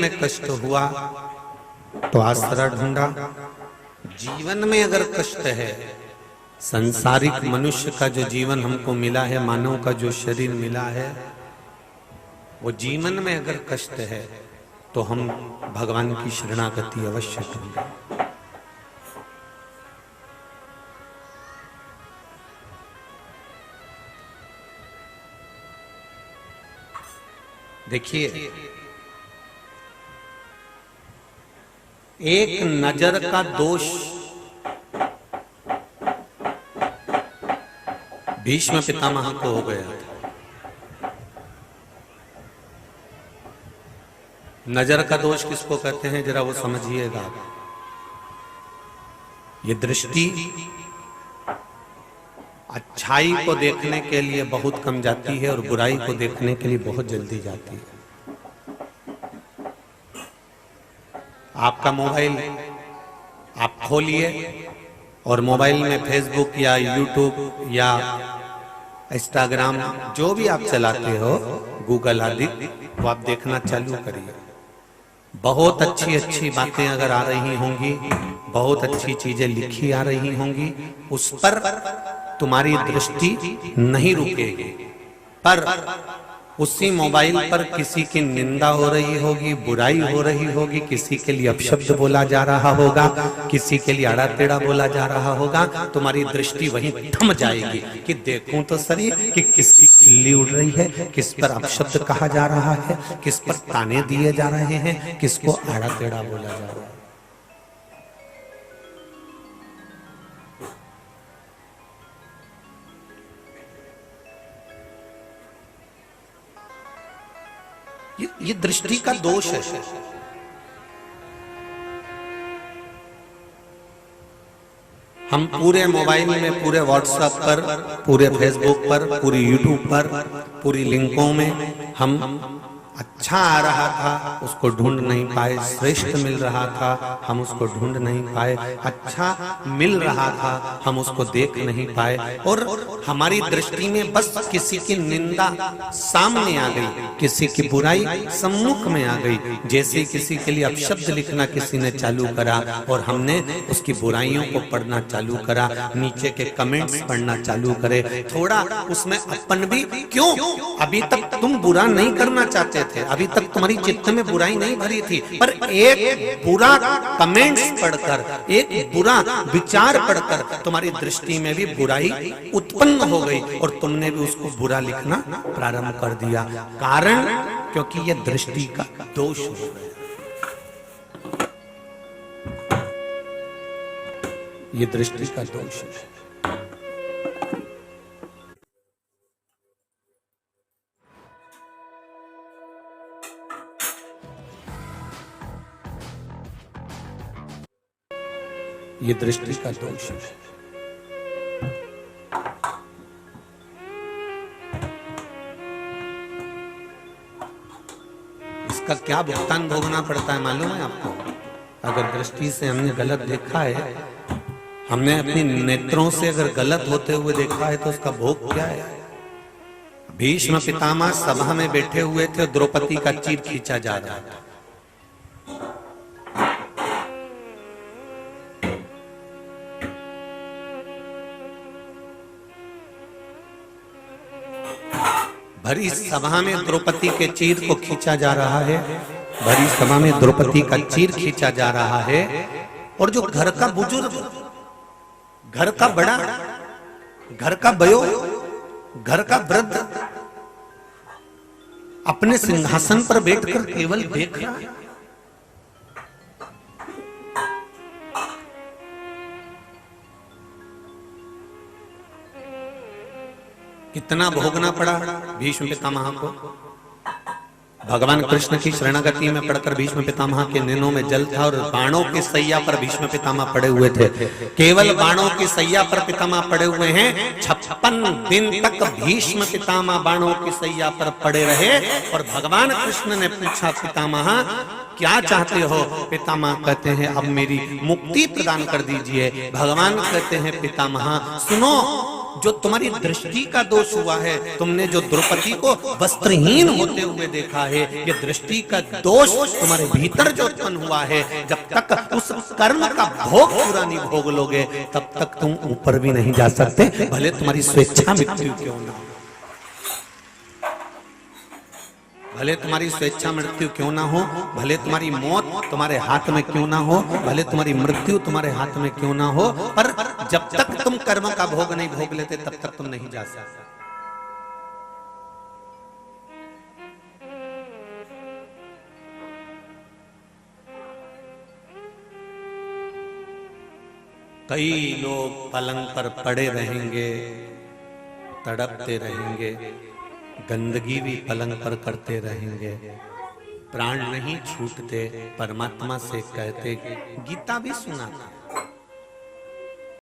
में कष्ट हुआ तो आसरा ढूंढा। जीवन में अगर कष्ट है, संसारिक मनुष्य का जो जीवन हमको मिला है, मानव का जो शरीर मिला है, वो जीवन में अगर कष्ट है तो हम भगवान की शरणागति अवश्य ढूंढें। देखिए, एक नजर का दोष भीष्म पितामह को हो गया था। नजर का दोष किसको कहते हैं, जरा वो समझिएगा। ये दृष्टि अच्छाई को देखने के लिए बहुत कम जाती है और बुराई को देखने के लिए बहुत जल्दी जाती है। आपका मोबाइल आप खोलिए और मोबाइल में फेसबुक या यूट्यूब या इंस्टाग्राम जो भी आप चलाते हो, गूगल आदि, वो आप देखना चालू करिए। बहुत अच्छी अच्छी बातें अगर आ रही होंगी, बहुत अच्छी चीजें लिखी आ रही होंगी, उस पर तुम्हारी दृष्टि नहीं रुकेगी। पर उसी मोबाइल पर किसी की निंदा हो रही होगी, बुराई हो रही होगी, किसी के लिए अपशब्द बोला जा रहा होगा, किसी के लिए आड़ा टेढ़ा बोला जा रहा होगा, तुम्हारी दृष्टि वहीं थम जाएगी कि देखूं तो सही कि किसकी खिल्ली उड़ रही है, किस पर अपशब्द कहा जा रहा है, किस पर ताने दिए जा रहे हैं, किसको आड़ा टेढ़ा बोला जा रहा है। ये दृष्टि का दोष है। हम पूरे मोबाइल में, पूरे व्हाट्सएप पर, पूरे फेसबुक पर, पूरी यूट्यूब पर, पूरी लिंकों में हम अच्छा आ रहा था, उसको ढूंढ नहीं पाए। श्रेष्ठ मिल रहा था, हम उसको ढूंढ नहीं पाए। अच्छा मिल रहा था, हम उसको देख नहीं पाए। और हमारी दृष्टि में बस किसी की निंदा सामने आ गई, किसी की बुराई सम्मुख में आ गई। जैसे किसी के लिए अपशब्द लिखना किसी ने चालू करा और हमने उसकी बुराइयों को पढ़ना चालू करा, नीचे के कमेंट्स पढ़ना चालू करे, थोड़ा उसमें अपन भी, क्यों? अभी तक तुम बुरा नहीं करना चाहते थे, अभी तक तुम्हारी चित्त में बुराई नहीं भरी थी, पर एक बुरा कमेंट्स पढ़कर, एक बुरा विचार पढ़कर तुम्हारी दृष्टि में भी बुराई उत्पन्न हो गई और तुमने भी उसको बुरा लिखना प्रारंभ कर दिया। कारण क्योंकि यह दृष्टि का दोष हो गया। ये दृष्टि का दोष है। ये दृष्टि का दोष है। इसका क्या भुगतान भोगना पड़ता है मालूम है आपको? अगर दृष्टि से हमने गलत देखा है, हमने अपनी नेत्रों से अगर गलत होते हुए देखा है, तो उसका भोग क्या है? भीष्म पितामह सभा में बैठे हुए थे, द्रौपदी का चीर खींचा जा रहा था। भरी सभा में द्रौपदी के चीर को खींचा जा रहा है, भरी सभा में द्रौपदी का चीर खींचा जा रहा है। और जो घर का बुजुर्ग, घर का बड़ा, घर का बयो, घर का वृद्ध अपने सिंहासन पर बैठकर केवल देख रहा है। कितना भोगना पड़ा भीष्म पितामह को। भगवान कृष्ण की शरणागति में पड़कर भीष्म पितामह के नैनों में जल था और बाणों की सैया पर भीष्म पितामह पड़े हुए थे। केवल बाणों की सैया पर पितामह पड़े हुए हैं। 56 दिन तक भीष्म पितामह बाणों की सैया पर पड़े रहे और भगवान कृष्ण ने पूछा, पितामह क्या चाहते हो? पितामह कहते हैं, अब मेरी मुक्ति प्रदान कर दीजिए। भगवान कहते हैं, पितामह सुनो, जो तुम्हारी दृष्टि का दोष हुआ है, तुमने जो द्रौपदी को वस्त्रहीन होते हुए देखा है, ये दृष्टि का दोष तुम्हारे भीतर जो उत्पन्न हुआ है, जब तक उस कर्म का भोग पूरा नहीं भोग लोगे तब तक तुम ऊपर भी नहीं जा सकते, भले तुम्हारी स्वेच्छा मृत्यु क्यों ना हो। भले तुम्हारी स्वेच्छा मृत्यु क्यों ना हो, भले तुम्हारी मौत तुम्हारे हाथ में क्यों ना हो, भले तुम्हारी मृत्यु तुम्हारे हाथ में क्यों ना हो, पर जब तक तुम कर्म का भोग नहीं भोग लेते तब तक तुम नहीं जा सकते। कई लोग पलंग पर पड़े रहेंगे, तड़पते रहेंगे, गंदगी भी पलंग पर करते रहेंगे, प्राण नहीं छूटते, परमात्मा से कहते। गीता भी सुना था,